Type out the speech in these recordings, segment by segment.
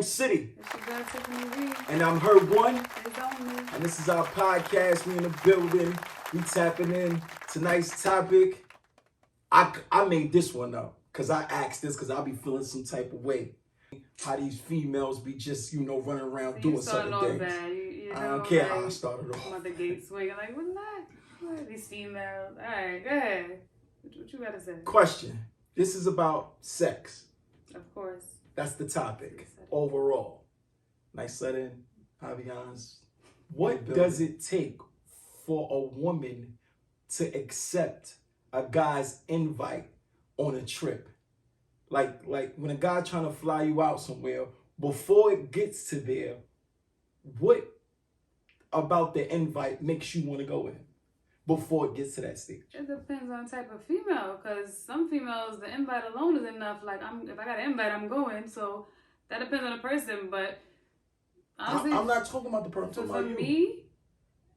Jam City. It's your girl Tiffany Reed. And I'm her one. It's on me. And this is our podcast. We in the building. We tapping in. Tonight's topic. I made this one up because I asked this because I'll be feeling some type of way. How these females be just, running around doing certain things. Bad. You know, I don't care how I like, started off. About the gate swinging, like, what's that? What are these females? All right, go ahead. What you got to say? Question. This is about sex. Of course. That's the topic overall. Nice setting, Javians. What does it take for a woman to accept a guy's invite on a trip? Like when a guy trying to fly you out somewhere, before it gets to there, what about the invite makes you want to go with him before it gets to that stage? It depends on the type of female, because some females, the invite alone is enough. Like, if I got an invite, I'm going. So that depends on the person. But honestly, I'm not talking about the person. So for me,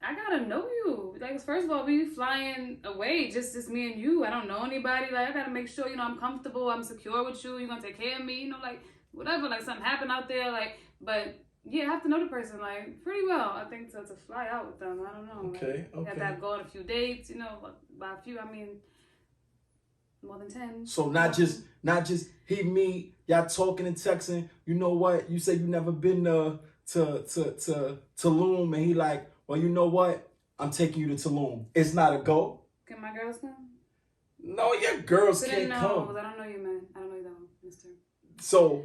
I gotta know you. Like, first of all, we flying away, just me and you. I don't know anybody. Like, I gotta make sure, I'm comfortable, I'm secure with you. You're gonna take care of me, like, whatever. Like, something happened out there, like, but yeah, I have to know the person, like, pretty well. I think to fly out with them. I don't know. Okay, like, okay. You have to go on a few dates, by a few, I mean, more than 10. So not just he, me, y'all talking and texting. You know what? You say you never been to Tulum, and he like, well, you know what? I'm taking you to Tulum. It's not a go. Can my girls come? No, your girls can't come. I don't know you, man. I don't know you, though, mister. So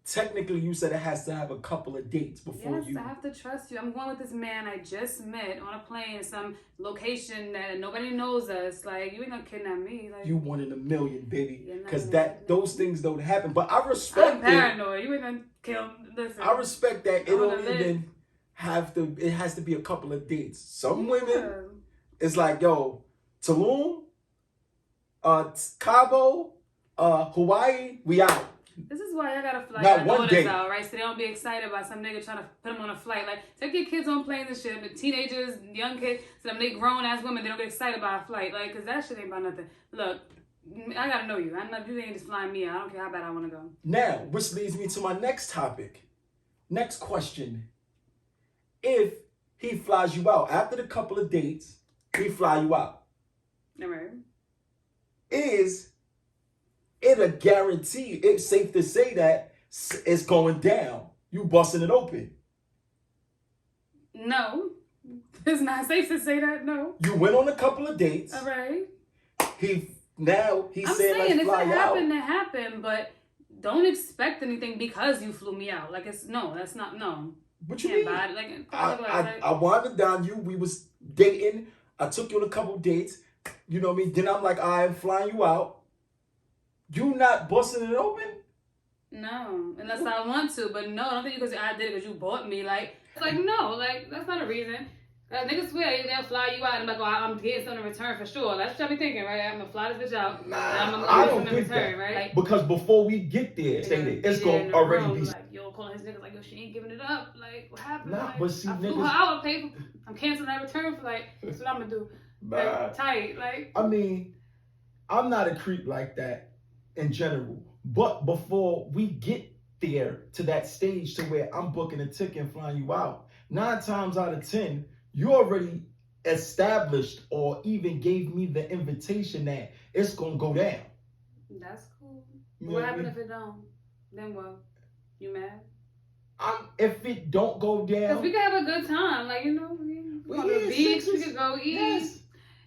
technically, you said it has to have a couple of dates before I have to trust you. I'm going with this man I just met on a plane in some location that nobody knows us. Like, you ain't gonna kidnap me. Like, you 1 in a million, baby. Because those things don't happen. But I respect I'm paranoid. You ain't gonna kill. Listen. I respect that it don't even have to. It has to be a couple of dates. Some women, it's like, yo, Tulum, Cabo, Hawaii, we out. This is why I gotta fly your daughters out, right? So they don't be excited about some nigga trying to put them on a flight. Like, take your kids on planes and shit, the teenagers, young kids, so them they grown ass women, they don't get excited about a flight, like, cause that shit ain't about nothing. Look, I gotta know you. You ain't just flying me out. I don't care how bad I wanna go. Now, which leads me to my next topic. Next question. If he flies you out after the couple of dates, he fly you out. All right. Is it a guarantee? It's safe to say that it's going down. You busting it open. No. It's not safe to say that, no. You went on a couple of dates. All right. He said, let's fly if it out. happened, it happened, but don't expect anything because you flew me out. Like, that's not, no. What you mean? I wanted down you. We was dating. I took you on a couple dates. You know what I mean? Then I'm like, I'm flying you out. You not busting it open? No, unless I want to. But no, I don't think because I did it because you bought me. Like, it's like, no, like, that's not a reason. Niggas swear they'll fly you out and like, oh, I'm getting something in return for sure. That's what I be thinking, right? I'm gonna fly this bitch out. Nah, I don't think that. Right? Like, because before we get there, it's gonna already be. Like, yo, calling his niggas like, yo, she ain't giving it up. Like, what happened? Nah, like, but see, I flew her out. I'm canceling that return flight. That's what I'm gonna do. Like, tight. Like, I mean, I'm not a creep like that in general. But before we get there to that stage to where I'm booking a ticket and flying you out, 9 times out of 10. You already established or even gave me the invitation that it's gonna go down. That's cool. What happens if it don't? Then what? You mad? If it don't go down, because we can have a good time. Like, we go to the beach. We could go eat. Yes.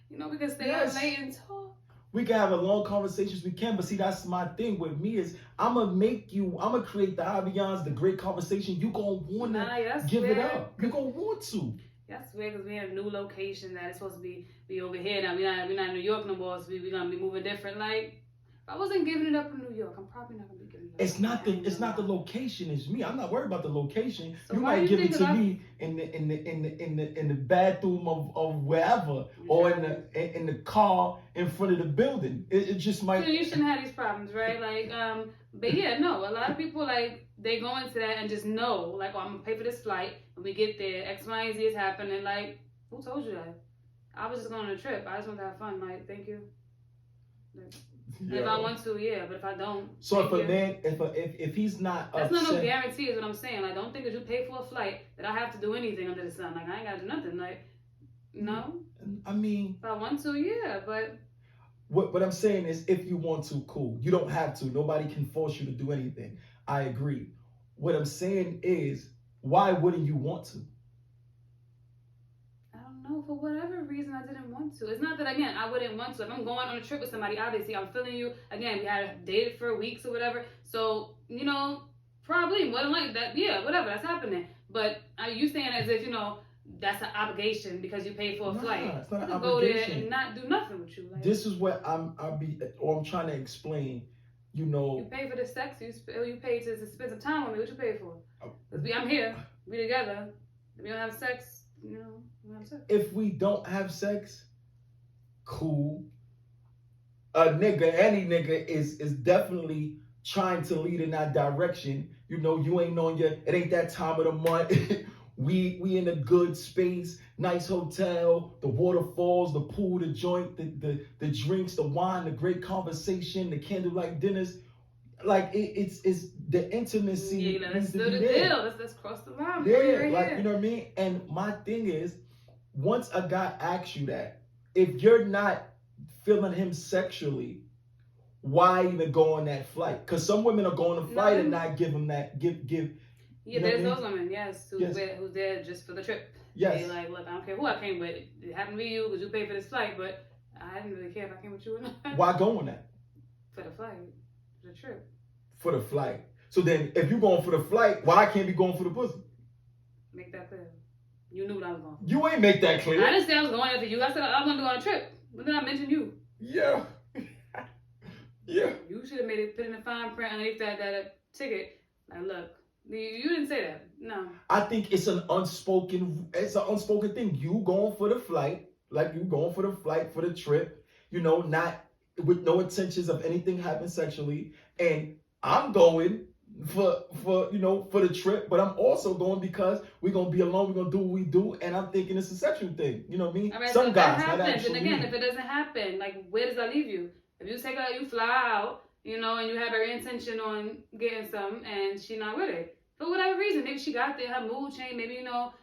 We can stay up late and talk. We can have a long conversations. We can, but see, that's my thing with me is I'm gonna create the ambiance, the great conversation. You gonna wanna give it up. You gonna want to. That's weird because we have a new location that is supposed to be over here now. We're not in New York no more, so we're gonna be moving different. Like, if I wasn't giving it up in New York, I'm probably not gonna be giving it up. It's not the location, it's me. I'm not worried about the location. So you might give it to me in the bathroom of wherever, or in the car in front of the building. It just might. So you shouldn't have these problems, right? Like, but yeah, no. A lot of people like they go into that and just know, like, oh, I'm gonna pay for this flight. When we get there, X, Y, and Z is happening. Like, who told you that? I was just going on a trip. I just want to have fun. Like, thank you. Like, If I want to, yeah, but if I don't, so if a man, if he's not, that's not no guarantee, is what I'm saying. Like, don't think that you pay for a flight that I have to do anything under the sun. Like, I ain't gotta do nothing. Like, no. I mean, if I want to, yeah, but what I'm saying is, if you want to, cool. You don't have to. Nobody can force you to do anything. I agree. What I'm saying is, why wouldn't you want to? No, for whatever reason, I didn't want to. It's not that, again, I wouldn't want to. If I'm going on a trip with somebody, obviously, I'm feeling you. Again, we had dated for weeks or whatever. So, you know, probably more than likely that, yeah, whatever, that's happening. But are you saying as if, you know, that's an obligation because you paid for a flight? It's not an obligation. Go there and not do nothing with you. Like, this is what I'm trying to explain. You know, you pay for the sex. You pay to spend some time with me. What you pay for? I'm here. We together. If we don't have sex, you know. If we don't have sex, cool. Any nigga is definitely trying to lead in that direction. You know, you ain't on your, it ain't that time of the month. we in a good space, nice hotel, the waterfalls, the pool, the joint, the drinks, the wine, the great conversation, the candlelight dinners. Like it's the intimacy. Yeah, that's still the deal. Let's cross the line. Yeah, like, you know what I mean? And my thing is, once a guy asks you that, if you're not feeling him sexually, why even go on that flight? Because some women are going on a flight and not give him that, give. Yeah, there's those women, who's there just for the trip. Yes. They like, look, I don't care who I came with. It happened to be you because you paid for this flight, but I didn't really care if I came with you or not. Why go on that? For the flight, for the trip. For the flight. So then, if you're going for the flight, why can't be going for the pussy? Make that clear. You knew what I was going for. You ain't make that clear. I didn't say I was going after you. I said I want to go on a trip. But then I mentioned you. Yeah. Yeah. You should have made it, put in a fine print underneath that ticket. Like, look, you didn't say that. No. I think it's an unspoken thing. You going for the flight, like you going for the flight, for the trip, you know, not with no intentions of anything happening sexually. And I'm going for the trip, but I'm also going because we're gonna be alone, we're gonna do what we do, and I'm thinking it's a sexual thing. You know what I mean? All right, some so guys, that happens, and again, if it doesn't happen, like, where does that leave you? If you you fly out, you know, and you have every intention on getting some, and she not with it for whatever reason, maybe she got there, her mood changed, maybe, you know,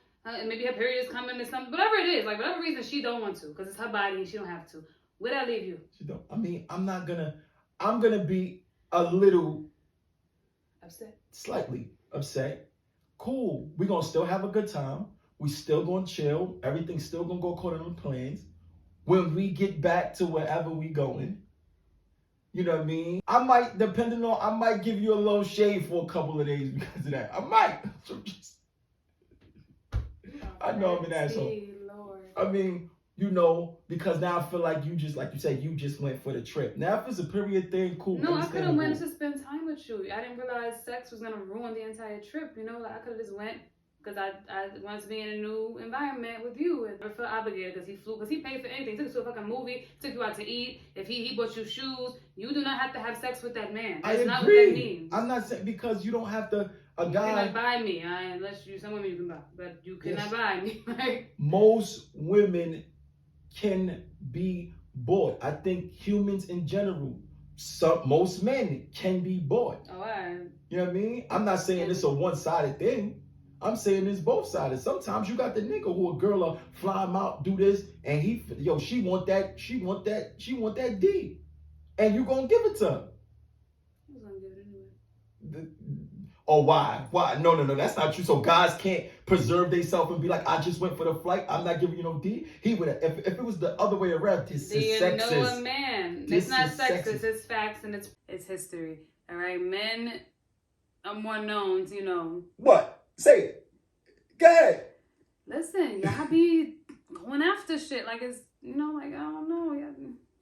maybe her period is coming or something, whatever it is, like whatever reason she don't want to, because it's her body and she don't have to. Where that leave you? She don't. I mean, I'm gonna be a little upset. Slightly upset. Cool. We're gonna still have a good time. We still gonna chill. Everything's still gonna go according to plans. When we get back to wherever we going, you know what I mean? I might give you a little shade for a couple of days because of that. I might. I know I'm an asshole. Lord. I mean, you know, because now I feel like you just, like you said, you just went for the trip. Now, if it's a period thing, cool. No, I could have went to spend time with you. I didn't realize sex was going to ruin the entire trip, you know? Like, I could have just went because I wanted to be in a new environment with you. And I felt obligated because he flew, because he paid for anything. He took you to a fucking movie, took you out to eat. If he bought you shoes, you do not have to have sex with that man. That's not what that means. I'm not saying, because you don't have to, you cannot buy me, unless some women you can buy, but you cannot buy me. Like, most women can be bought. I think humans in general, most men can be bought. Oh, right. You know what I mean? I'm not saying it's a one-sided thing. I'm saying it's both-sided. Sometimes you got the nigga who a girl will fly him out, do this, and she want that D. And you gonna give it to her. Who's gonna give it anyway? Oh, why? Why? No, that's not true. So guys can't preserve themselves and be like, I just went for the flight, I'm not giving you no D. He would have, if it was the other way around, this is sexist. You know a man. It's not sexist, it's facts and it's history. All right, men are more known to, you know. What? Say it. Go ahead. Listen, y'all be going after shit like it's, you know, like, I don't know.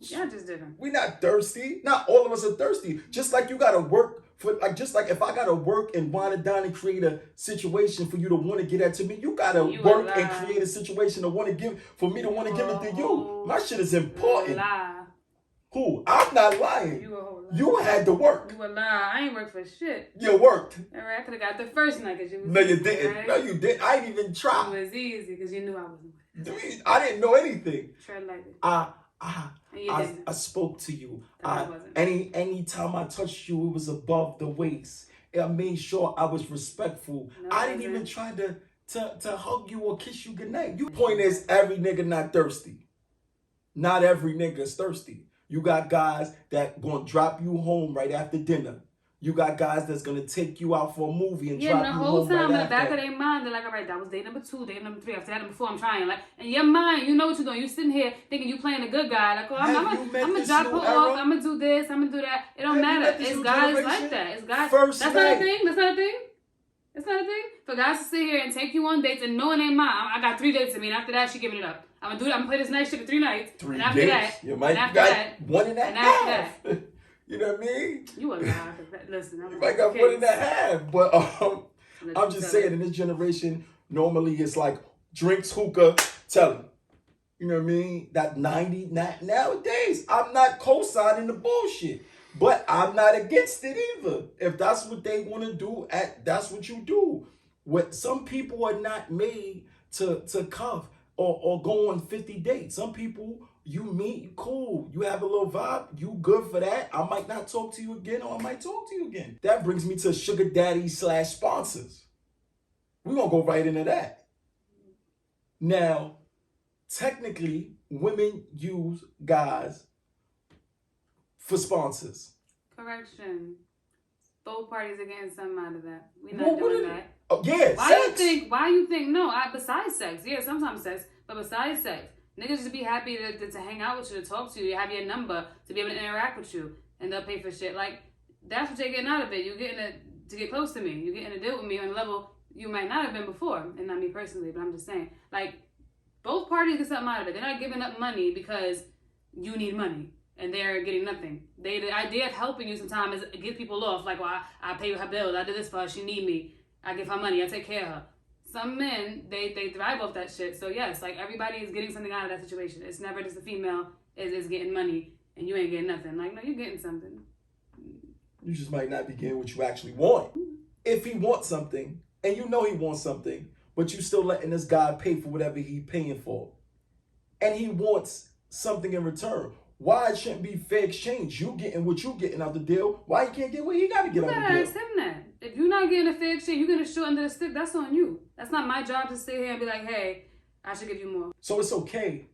Y'all just different. We not thirsty. Not all of us are thirsty. Just like you gotta work for, like, just like if I gotta work and wind it down and create a situation for you to want to get that to me, you gotta work and create a situation to want to give, for me to want to give it to you. My shit is important. Who? I'm not lying. You had to work. You a lie. I ain't worked for shit. You worked. All right, I could have got the first night because you was. No, you didn't. Right? No, you didn't. I didn't even try. It was easy because you knew I wasn't with it. I didn't know anything. Tread lightly. I spoke to you. Anytime I touched you, it was above the waist. I made sure I was respectful. No, I didn't even try to hug you or kiss you goodnight. Your point is, every nigga not thirsty. Not every nigga is thirsty. You got guys that gonna drop you home right after dinner. You got guys that's gonna take you out for a movie and drop you home. Yeah, the whole time in the back of their mind, they're like, all right, that was day number 2, day number 3. I've had it before. I'm trying. Like, in your mind, you know what you're doing. You sitting here thinking you playing a good guy. Like, oh, I'm gonna drop her off. I'm gonna do this. I'm gonna do that. It don't matter. It's guys like that. It's guys. That's not a thing. That's not a thing. It's not a thing for guys to sit here and take you on dates and knowing they mine. I got 3 dates to me, and after that, she giving it up. I'm gonna do it. I'm gonna play this night shit for 3 nights. 3 and after dates. That, you might and got 1.5. And after that. You know what I mean? You a lie. Listen, you might got 1.5. But I'm just saying, in this generation, normally it's like drinks, hookah, telling. You know what I mean? That 90 nowadays. I'm not co-signing the bullshit, but I'm not against it either. If that's what they want to do, that's what you do. What some people are not made to cuff or go on 50 dates. Some people, you meet, cool. You have a little vibe. You good for that. I might not talk to you again, or I might talk to you again. That brings me to sugar daddy / sponsors. We're going to go right into that. Now, technically, women use guys for sponsors. Correction. Both parties are getting something out of that. We're not doing that. Oh, yeah, Why you think, no, besides sex. Yeah, sometimes sex, but besides sex. Niggas just be happy to hang out with you, to talk to you, have your number, to be able to interact with you, and they'll pay for shit. Like, that's what you're getting out of it. You're getting to get close to me. You're getting to deal with me on a level you might not have been before. And not me personally, but I'm just saying. Like, both parties get something out of it. They're not giving up money because you need money, and they're getting nothing. The idea of helping you sometimes is get people off. Like, well, I pay her bills. I do this for her. She need me. I give her money. I take care of her. Some men, they thrive off that shit. So yes, like everybody is getting something out of that situation. It's never just the female is getting money and you ain't getting nothing. Like, no, you're getting something. You just might not be getting what you actually want. If he wants something, and you know he wants something, but you still letting this guy pay for whatever he paying for, and he wants something in return, why it shouldn't be fair exchange? You getting what you getting out the deal. Why you can't get what he got to get out the deal? You gotta ask him that. If you're not getting a fair exchange, you're gonna shoot under the stick. That's on you. That's not my job to sit here and be like, hey, I should give you more. So it's okay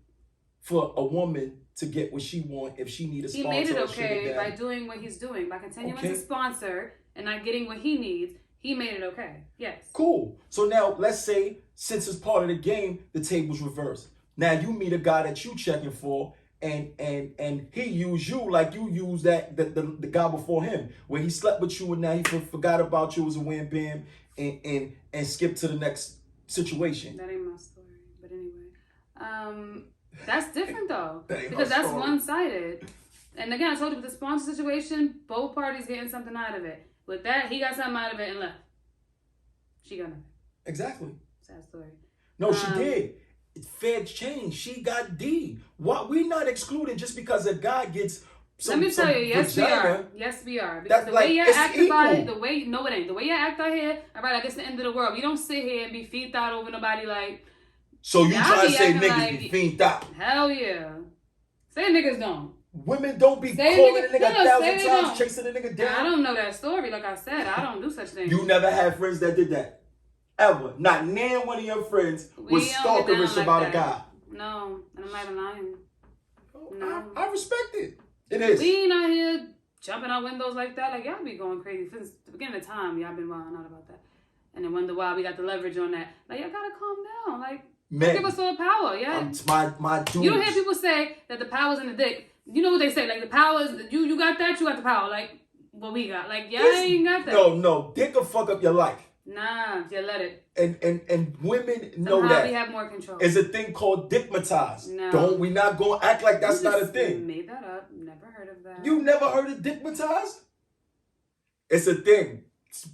for a woman to get what she want if she need a sponsor. He made it okay by doing what he's doing, by continuing to sponsor and not getting what he needs. He made it okay. Yes. Cool. So now let's say, since it's part of the game, the table's reversed. Now you meet a guy that you checking for, and he used you like you used the guy before him, where he slept with you and now he forgot about you as a wham bam and skipped to the next situation. That ain't my story, but anyway, that's different though, because that's one-sided. And again, I told you with the sponsor situation, both parties getting something out of it. With that, he got something out of it and left. She got nothing. Exactly. Sad story. No, she did. Fair change. She got D. What we not excluding just because a guy gets some. Let me tell you, yes vagina, we are. Yes we are. Because the way you're acting about it, no it ain't. The way you act out here, all right, I guess the end of the world. We don't sit here and be feet out over nobody like. So you trying to say niggas like, be feet out? Hell yeah. Say niggas don't. Women don't be calling a nigga 1,000 times, chasing a nigga down. I don't know that story. Like I said, I don't do such things. You never had friends that did that? Ever? Not near one of your friends was stalkerish like about a guy? No, and I'm not even lying. No. I respect it. It is. We ain't out here jumping out windows like that. Like, y'all be going crazy. Since the beginning of time, y'all been wilding out about that. And then wonder why we got the leverage on that. Like, y'all gotta calm down. Like, man, give us all the power. Yeah. My dudes. You don't hear people say that the power's in the dick. You know what they say? Like, the power's, you got that, you got the power. Like, what we got. Like, y'all ain't got that. No. Dick will fuck up your life. Nah, you let it. And women know that. We have more control. It's a thing called dickmatized. No. We not going to act like that's not a thing. Made that up. Never heard of that. You never heard of dickmatized? It's a thing.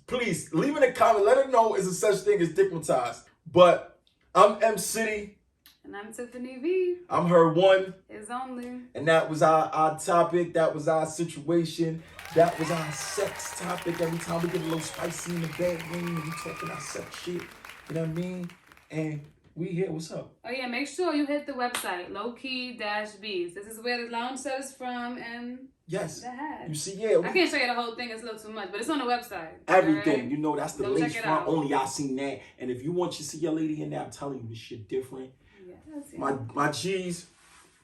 Please, leave in a comment. Let her know it's a such thing as dickmatized. But I'm M City. And I'm Tiffany V. I'm her one. Is only. And that was our topic. That was our situation. That was our sex topic. Every time we get a little spicy in the bedroom and we talking our sex shit. You know what I mean? And We here. What's up? Oh yeah, make sure you hit the website, lowkey-bees. This is where the lounge set is from, and yes, the hat. You see, yeah. I can't show you the whole thing; it's a little too much, but it's on the website. Everything, right? you know, that's the Go lace check it front out. only. I seen that, and if you want to see your lady in there, I'm telling you, this shit different. Yes. My G's,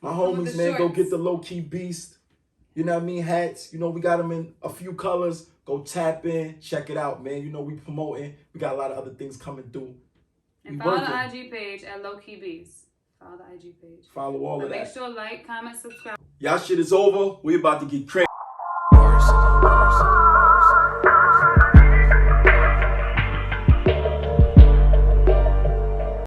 my homies, man, go get the Low Key Beast. You know what I mean? Hats. You know, we got them in a few colors. Go tap in, check it out, man. You know, we promoting. We got a lot of other things coming through. And follow the IG page at Low Key Bees. Follow the IG page. Follow all of that. Make sure like, comment, subscribe. Y'all shit is over. We about to get crazy.